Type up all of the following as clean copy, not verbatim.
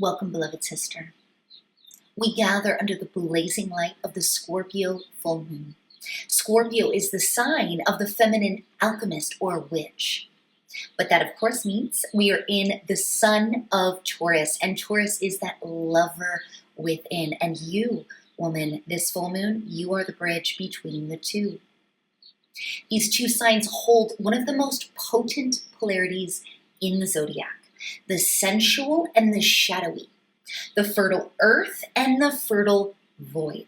Welcome, beloved sister. We gather under the blazing light of the Scorpio Full Moon. Scorpio is the sign of the feminine alchemist or witch. But that, of course, means we are in the sun of Taurus, and Taurus is that lover within. And you, woman, this full moon, you are the bridge between the two. These two signs hold one of the most potent polarities in the zodiac, the sensual and the shadowy, the fertile earth and the fertile void.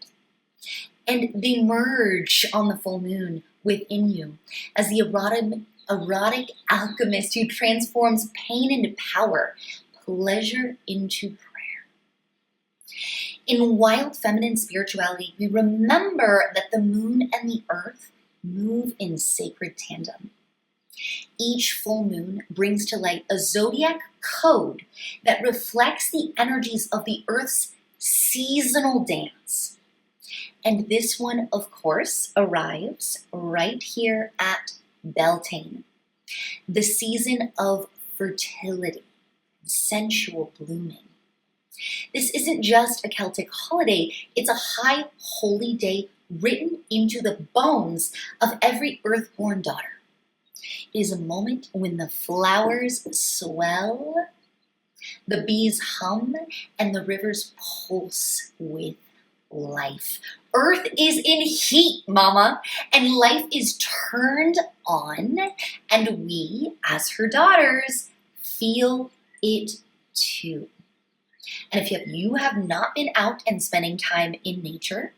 And they merge on the full moon within you as the erotic alchemist who transforms pain into power, pleasure into prayer. In wild feminine spirituality, we remember that the moon and the earth move in sacred tandem. Each full moon brings to light a zodiac code that reflects the energies of the Earth's seasonal dance. And this one, of course, arrives right here at Beltane, the season of fertility, sensual blooming. This isn't just a Celtic holiday, it's a high holy day written into the bones of every earthborn daughter. It is a moment when the flowers swell, the bees hum, and the rivers pulse with life. Earth is in heat, mama, and life is turned on, and we, as her daughters, feel it too. And if you have not been out and spending time in nature,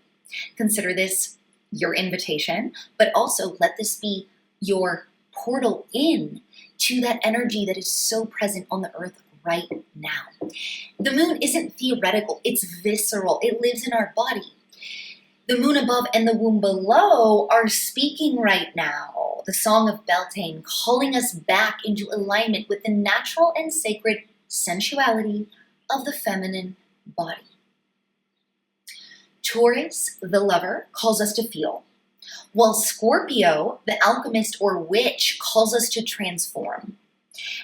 consider this your invitation, but also let this be your portal in to that energy that is so present on the earth right now. The moon isn't theoretical, it's visceral. It lives in our body. The moon above and the womb below are speaking right now. The song of Beltane calling us back into alignment with the natural and sacred sensuality of the feminine body. Taurus, the lover, calls us to feel, while Scorpio, the alchemist or witch, calls us to transform.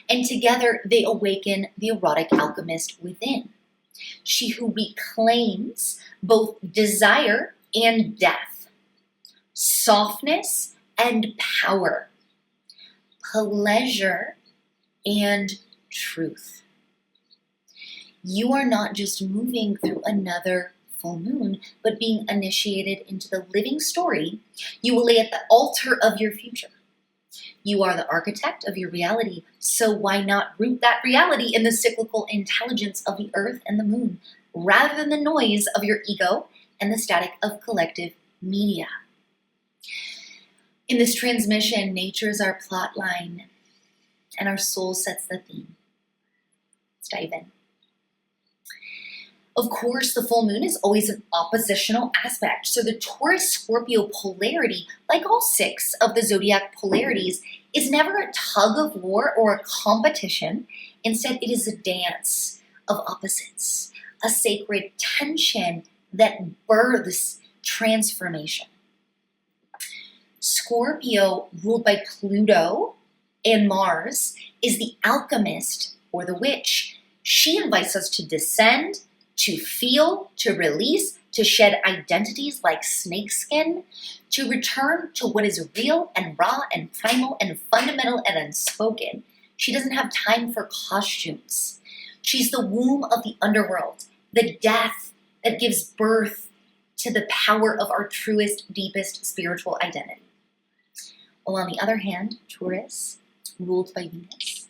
And together they awaken the erotic alchemist within. She who reclaims both desire and death, softness and power, pleasure and truth. You are not just moving through another full moon, but being initiated into the living story you will lay at the altar of your future. You are the architect of your reality, so why not root that reality in the cyclical intelligence of the earth and the moon, rather than the noise of your ego and the static of collective media? In this transmission, nature is our plot line, and our soul sets the theme. Let's dive in. Of course, the full moon is always an oppositional aspect. So the Taurus-Scorpio polarity, like all 6 of the zodiac polarities, is never a tug of war or a competition. Instead, it is a dance of opposites, a sacred tension that births transformation. Scorpio, ruled by Pluto and Mars, is the alchemist or the witch. She invites us to descend, to feel, to release, to shed identities like snakeskin, to return to what is real and raw and primal and fundamental and unspoken. She doesn't have time for costumes. She's the womb of the underworld, the death that gives birth to the power of our truest, deepest spiritual identity. While on the other hand, Taurus, ruled by Venus,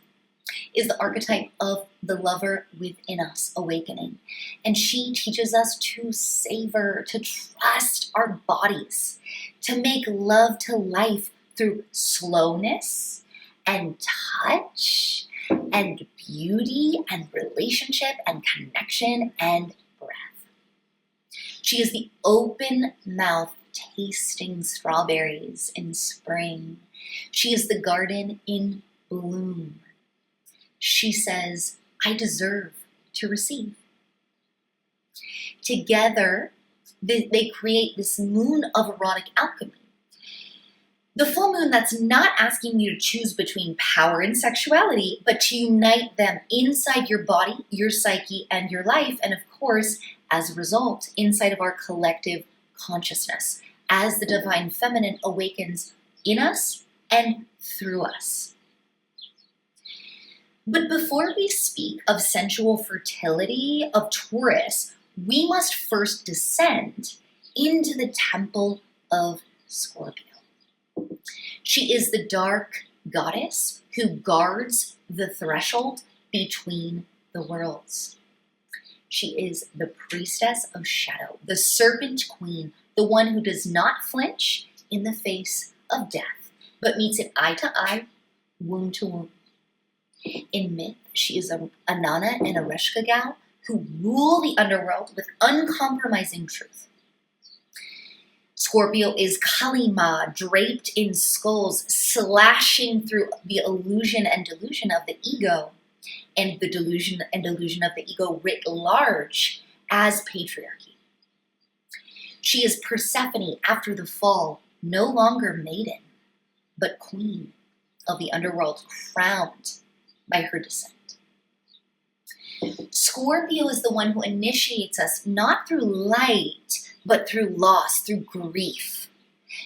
is the archetype of the lover within us awakening. And she teaches us to savor, to trust our bodies, to make love to life through slowness and touch and beauty and relationship and connection and breath. She is the open mouth tasting strawberries in spring. She is the garden in bloom. She says, I deserve to receive. Together, they create this moon of erotic alchemy. The full moon that's not asking you to choose between power and sexuality, but to unite them inside your body, your psyche, and your life, and of course, as a result, inside of our collective consciousness, as the divine feminine awakens in us and through us. But before we speak of sensual fertility of Taurus, we must first descend into the temple of Scorpio. She is the dark goddess who guards the threshold between the worlds. She is the Priestess of Shadow, the Serpent Queen, the one who does not flinch in the face of death, but meets it eye to eye, wound to wound. In myth, she is a Inanna and a Reshka who rule the underworld with uncompromising truth. Scorpio is Kali Ma, draped in skulls, slashing through the illusion and delusion of the ego, and the delusion and delusion of the ego writ large as patriarchy. She is Persephone after the fall, no longer maiden, but queen of the underworld, crowned by her descent. Scorpio is the one who initiates us not through light, but through loss, through grief.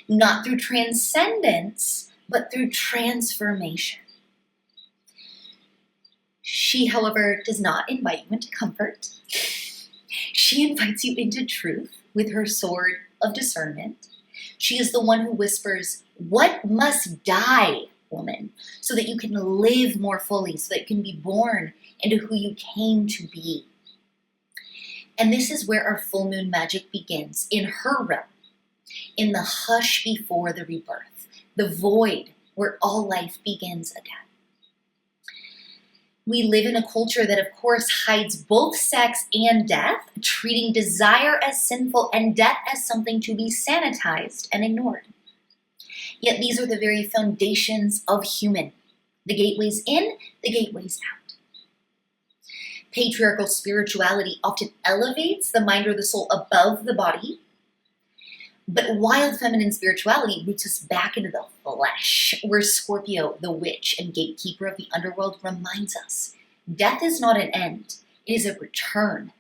Not through transcendence, but through transformation. She, however, does not invite you into comfort. She invites you into truth with her sword of discernment. She is the one who whispers, "What must die, woman, so that you can live more fully, so that you can be born into who you came to be." And this is where our full moon magic begins, in her realm, in the hush before the rebirth, the void where all life begins again. We live in a culture that, of course, hides both sex and death, treating desire as sinful and death as something to be sanitized and ignored. Yet these are the very foundations of human, the gateways in, the gateways out. Patriarchal spirituality often elevates the mind or the soul above the body, but wild feminine spirituality roots us back into the flesh, where Scorpio, the witch and gatekeeper of the underworld, reminds us death is not an end, it is a return,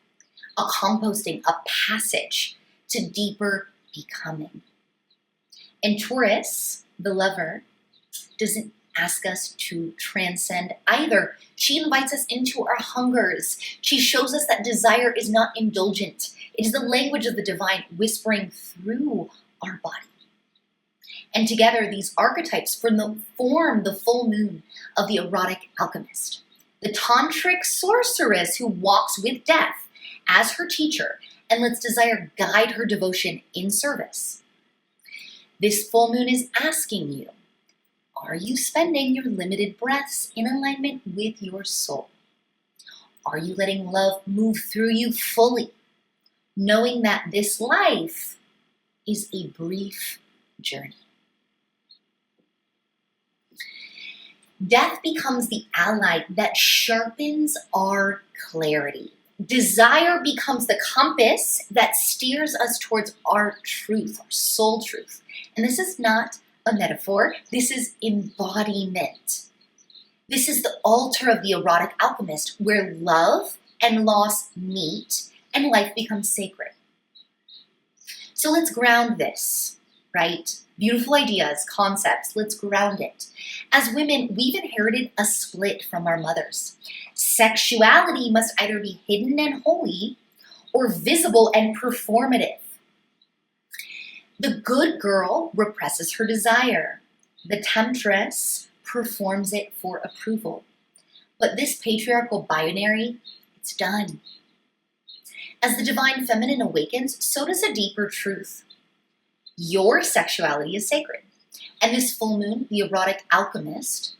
a composting, a passage to deeper becoming. And Taurus, the lover, doesn't ask us to transcend either. She invites us into our hungers. She shows us that desire is not indulgent. It is the language of the divine whispering through our body. And together, these archetypes form the full moon of the erotic alchemist, the tantric sorceress who walks with death as her teacher and lets desire guide her devotion in service. This full moon is asking you, are you spending your limited breaths in alignment with your soul? Are you letting love move through you fully, knowing that this life is a brief journey? Death becomes the ally that sharpens our clarity. Desire becomes the compass that steers us towards our truth, our soul truth. And this is not a metaphor. This is embodiment. This is the altar of the erotic alchemist, where love and loss meet and life becomes sacred. So let's ground this, right? Beautiful ideas, concepts, let's ground it. As women, we've inherited a split from our mothers. Sexuality must either be hidden and holy or visible and performative. The good girl represses her desire. The temptress performs it for approval. But this patriarchal binary, it's done. As the divine feminine awakens, so does a deeper truth. Your sexuality is sacred. And this full moon, the erotic alchemist,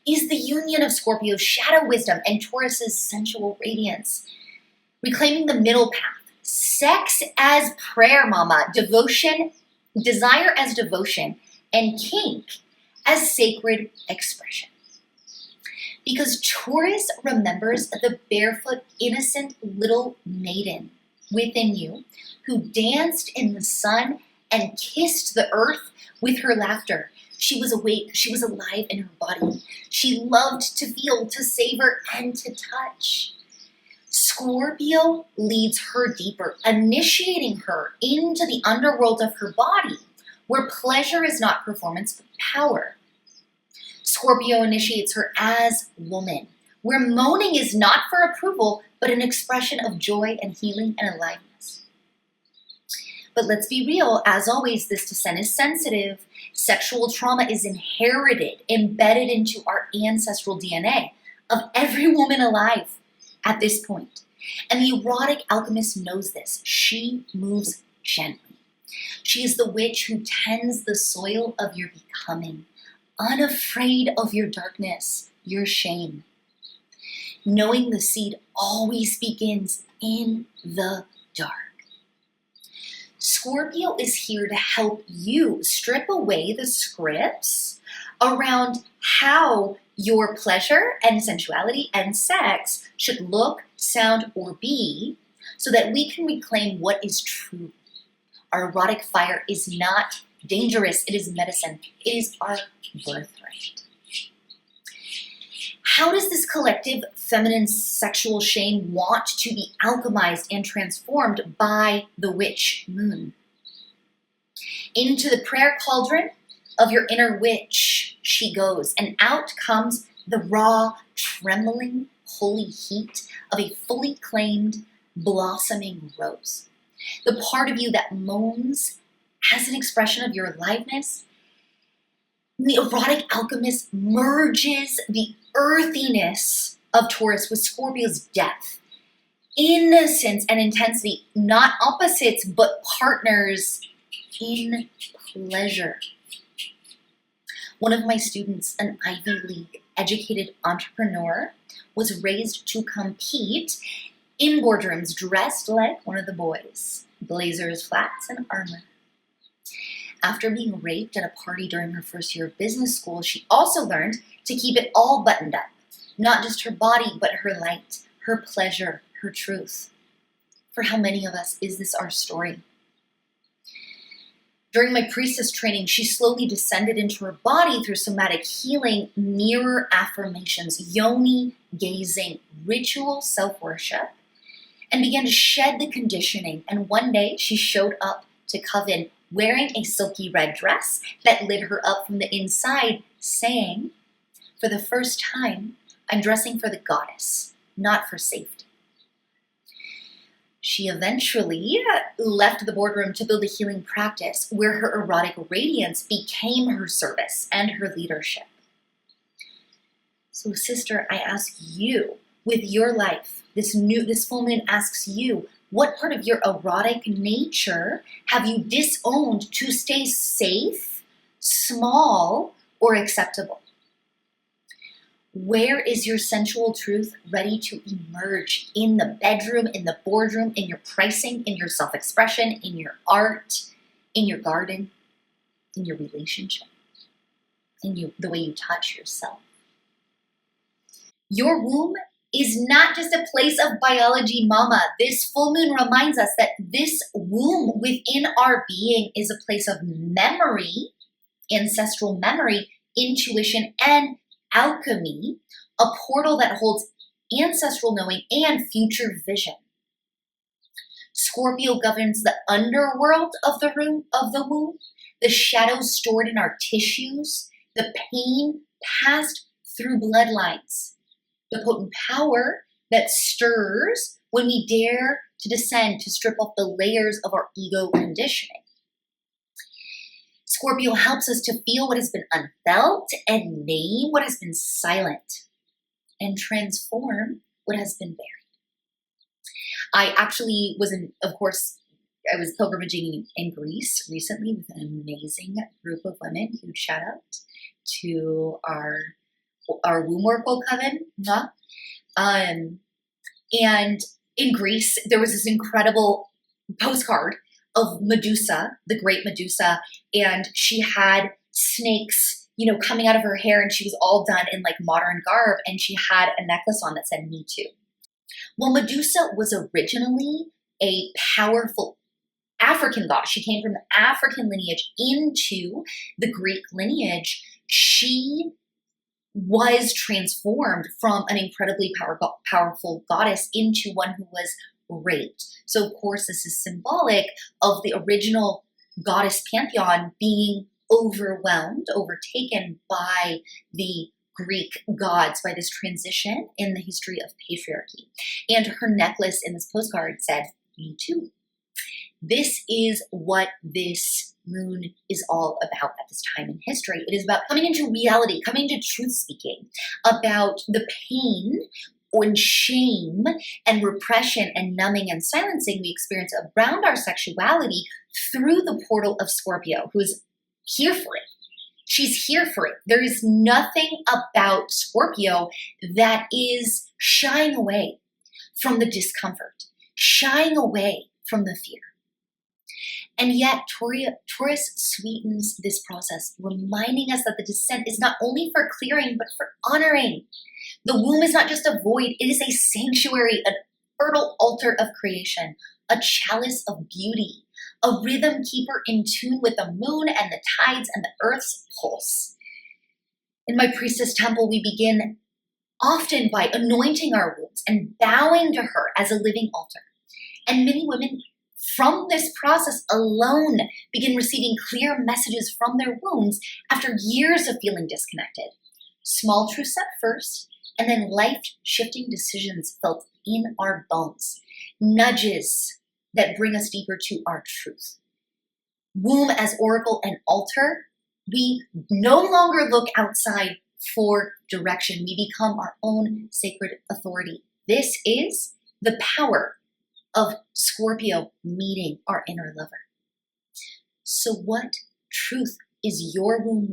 is the union of Scorpio's shadow wisdom and Taurus's sensual radiance, reclaiming the middle path. Sex as prayer, mama. Devotion, desire as devotion, and kink as sacred expression. Because Taurus remembers the barefoot, innocent little maiden within you who danced in the sun and kissed the earth with her laughter. She was awake. She was alive in her body. She loved to feel, to savor, and to touch. Scorpio leads her deeper, initiating her into the underworld of her body, where pleasure is not performance, but power. Scorpio initiates her as woman, where moaning is not for approval, but an expression of joy and healing and aliveness. But let's be real, as always, this descent is sensitive. Sexual trauma is inherited, embedded into our ancestral DNA of every woman alive at this point. And the erotic alchemist knows this. She moves gently. She is the witch who tends the soil of your becoming, unafraid of your darkness, your shame. Knowing the seed always begins in the dark. Scorpio is here to help you strip away the scripts around how your pleasure and sensuality and sex should look, sound, or be, so that we can reclaim what is true. Our erotic fire is not dangerous. It is medicine. It is our birthright. How does this collective feminine sexual shame want to be alchemized and transformed by the witch moon? Into the prayer cauldron of your inner witch she goes, and out comes the raw, trembling, holy heat of a fully claimed, blossoming rose. The part of you that moans as an expression of your aliveness. The erotic alchemist merges the earthiness of Taurus with Scorpio's depth, innocence, and intensity, not opposites, but partners in pleasure. One of my students, an Ivy League educated entrepreneur, was raised to compete in boardrooms dressed like one of the boys, blazers, flats, and armor. After being raped at a party during her first year of business school, she also learned to keep it all buttoned up. Not just her body, but her light, her pleasure, her truth. For how many of us is this our story? During my priestess training, she slowly descended into her body through somatic healing, mirror affirmations, yoni gazing, ritual self-worship, and began to shed the conditioning. And one day she showed up to Coven wearing a silky red dress that lit her up from the inside, saying, "For the first time, I'm dressing for the goddess, not for safety." She eventually left the boardroom to build a healing practice where her erotic radiance became her service and her leadership. So, sister, I ask you, with your life, this full moon asks you, what part of your erotic nature have you disowned to stay safe, small, or acceptable? Where is your sensual truth ready to emerge? In the bedroom, in the boardroom, in your pricing, in your self-expression, in your art, in your garden, in your relationship, in the way you touch yourself. Your womb is not just a place of biology, mama. This full moon reminds us that this womb within our being is a place of memory, ancestral memory, intuition, and alchemy, a portal that holds ancestral knowing and future vision. Scorpio governs the underworld of the womb, the shadows stored in our tissues, the pain passed through bloodlines, the potent power that stirs when we dare to descend to strip off the layers of our ego conditioning. Scorpio helps us to feel what has been unfelt and name what has been silent and transform what has been buried. I actually was I was pilgrimaging in Greece recently with an amazing group of women. Huge shout out to our womb oracle coven. And in Greece, there was this incredible postcard of Medusa, the great Medusa, and she had snakes, coming out of her hair, and she was all done in like modern garb, and she had a necklace on that said "Me Too." Well, Medusa was originally a powerful African goddess. She came from the African lineage into the Greek lineage. She was transformed from an incredibly powerful goddess into one who was raped. So of course this is symbolic of the original goddess pantheon being overwhelmed, overtaken by the Greek gods, by this transition in the history of patriarchy. And her necklace in this postcard said, "Me too." This is what this moon is all about at this time in history. It is about coming into reality, coming into truth speaking, about the pain and shame and repression and numbing and silencing we experience around our sexuality through the portal of Scorpio, who is here for it. She's here for it. There is nothing about Scorpio that is shying away from the discomfort, shying away from the fear. And yet Taurus sweetens this process, reminding us that the descent is not only for clearing, but for honoring. The womb is not just a void, it is a sanctuary, an fertile altar of creation, a chalice of beauty, a rhythm keeper in tune with the moon and the tides and the earth's pulse. In my priestess temple, we begin often by anointing our wombs and bowing to her as a living altar. And many women from this process alone begin receiving clear messages from their wombs after years of feeling disconnected. Small truths at first, and then life-shifting decisions felt in our bones. Nudges that bring us deeper to our truth. Womb as oracle and altar, we no longer look outside for direction. We become our own sacred authority. This is the power of Scorpio meeting our inner lover. So what truth is your womb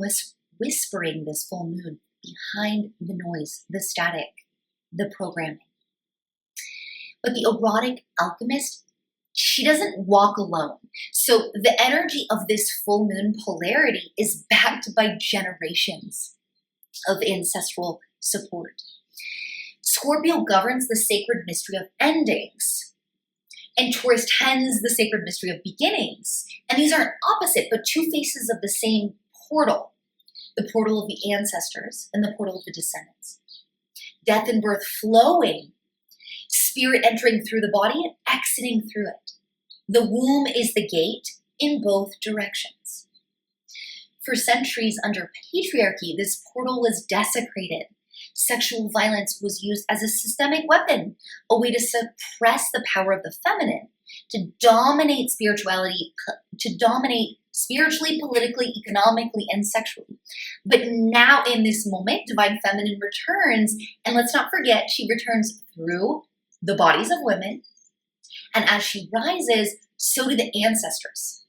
whispering this full moon behind the noise, the static, the programming? But the erotic alchemist, she doesn't walk alone. So the energy of this full moon polarity is backed by generations of ancestral support. Scorpio governs the sacred mystery of endings, and Taurus tends the sacred mystery of beginnings. And these aren't opposite, but two faces of the same portal. The portal of the ancestors and the portal of the descendants. Death and birth flowing, spirit entering through the body and exiting through it. The womb is the gate in both directions. For centuries under patriarchy, this portal was desecrated. Sexual violence was used as a systemic weapon, a way to suppress the power of the feminine, to dominate spirituality, to dominate spiritually, politically, economically, and sexually. But now in this moment, divine feminine returns, and let's not forget, she returns through the bodies of women, and as she rises, so do the ancestors.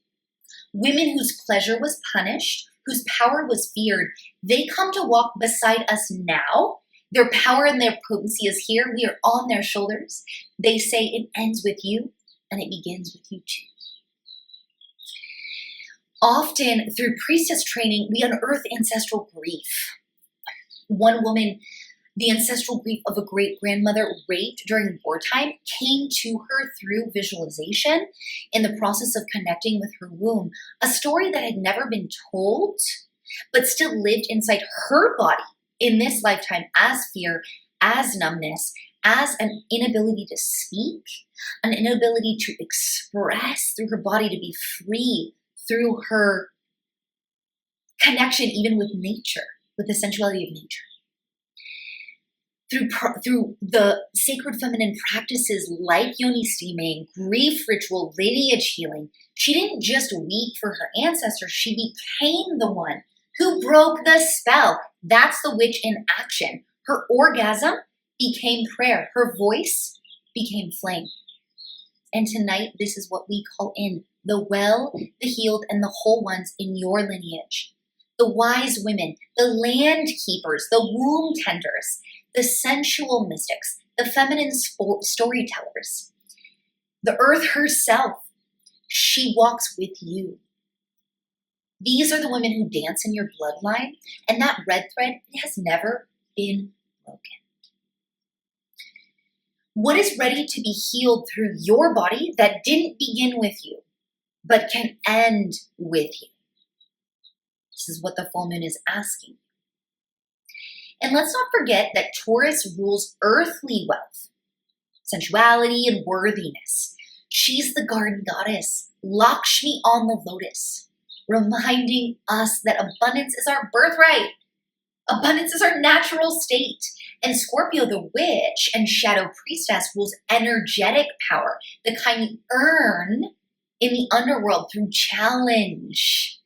Women whose pleasure was punished, whose power was feared, they come to walk beside us now. Their power and their potency is here. We are on their shoulders. They say it ends with you, and it begins with you too. Often through priestess training, we unearth ancestral grief. One woman, the ancestral grief of a great-grandmother raped during wartime, came to her through visualization in the process of connecting with her womb, a story that had never been told, but still lived inside her body in this lifetime as fear, as numbness, as an inability to speak, an inability to express through her body, to be free through her connection even with nature, with the sensuality of nature. Through the sacred feminine practices like yoni steaming, grief ritual, lineage healing, she didn't just weep for her ancestors, she became the one who broke the spell. That's the witch in action. Her orgasm became prayer. Her voice became flame. And tonight, this is what we call in the well, the healed, and the whole ones in your lineage. The wise women, the land keepers, the womb tenders, the sensual mystics, the feminine storytellers. The earth herself, she walks with you. These are the women who dance in your bloodline, and that red thread, it has never been broken. What is ready to be healed through your body that didn't begin with you? but can end with you. This is what the full moon is asking. And let's not forget that Taurus rules earthly wealth, sensuality, and worthiness. She's the garden goddess, Lakshmi on the lotus, reminding us that abundance is our birthright. Abundance is our natural state. And Scorpio, the witch and shadow priestess, rules energetic power, the kind you earn in the underworld through challenge.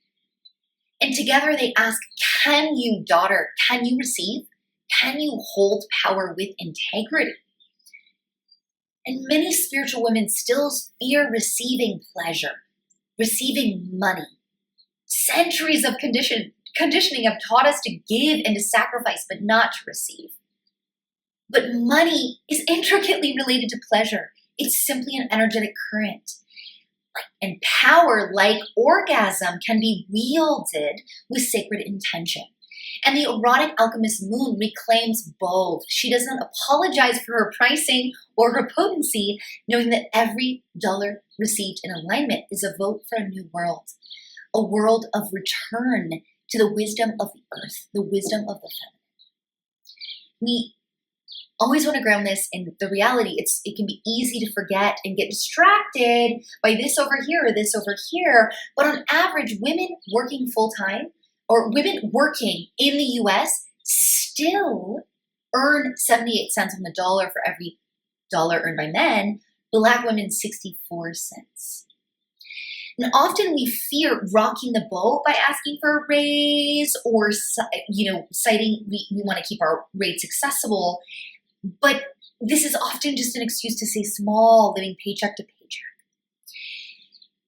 And together they ask, can you, daughter, can you receive? Can you hold power with integrity? And many spiritual women still fear receiving pleasure, receiving money. Centuries of conditioning have taught us to give and to sacrifice, but not to receive. But money is intricately related to pleasure. It's simply an energetic current. And power, like orgasm, can be wielded with sacred intention. And the Erotic Alchemist moon reclaims both. She doesn't apologize for her pricing or her potency, knowing that every dollar received in alignment is a vote for a new world, a world of return to the wisdom of the earth, the wisdom of the feminine. We always want to ground this in the reality. It can be easy to forget and get distracted by this over here or this over here. But on average, women working full-time or women working in the US still earn 78 cents on the dollar for every dollar earned by men. Black women, 64 cents. And often we fear rocking the boat by asking for a raise or, citing we want to keep our rates accessible. But this is often just an excuse to stay small, living paycheck to paycheck.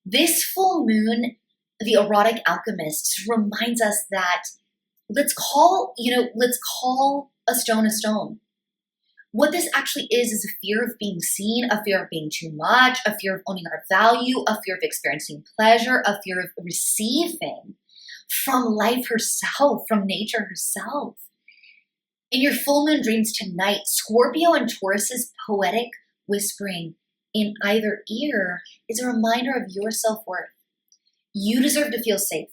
This full moon, the Erotic Alchemist, reminds us that let's call a stone. What this actually is a fear of being seen, a fear of being too much, a fear of owning our value, a fear of experiencing pleasure, a fear of receiving from life herself, from nature herself. In your full moon dreams tonight, Scorpio and Taurus's poetic whispering in either ear is a reminder of your self-worth. You deserve to feel safe.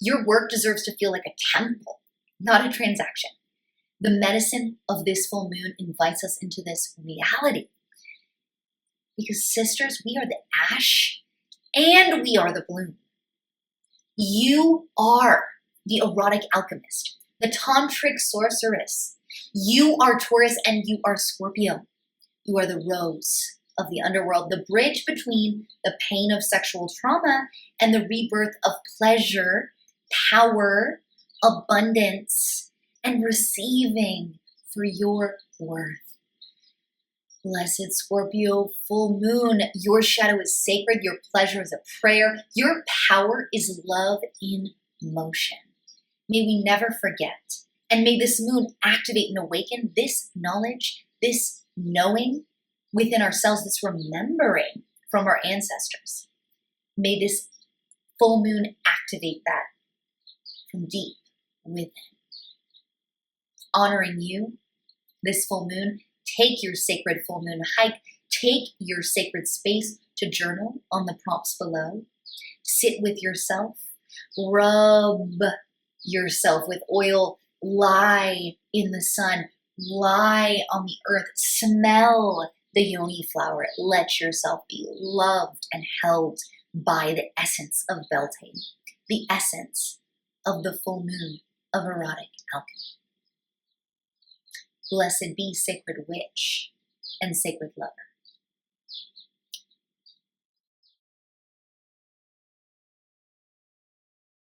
Your work deserves to feel like a temple, not a transaction. The medicine of this full moon invites us into this reality. Because sisters, we are the ash and we are the bloom. You are the Erotic Alchemist, the tantric sorceress. You are Taurus and you are Scorpio. You are the rose of the underworld, the bridge between the pain of sexual trauma and the rebirth of pleasure, power, abundance, and receiving for your worth. Blessed Scorpio full moon, your shadow is sacred, your pleasure is a prayer, your power is love in motion. May we never forget, and may this moon activate and awaken this knowledge, this knowing within ourselves, this remembering from our ancestors. May this full moon activate that from deep within. Honoring you, this full moon, take your sacred full moon hike, take your sacred space to journal on the prompts below. Sit with yourself, rub yourself with oil, lie in the sun, lie on the earth, smell the yoni flower. Let yourself be loved and held by the essence of Beltane, the essence of the full moon of erotic alchemy. Blessed be sacred witch and sacred lover.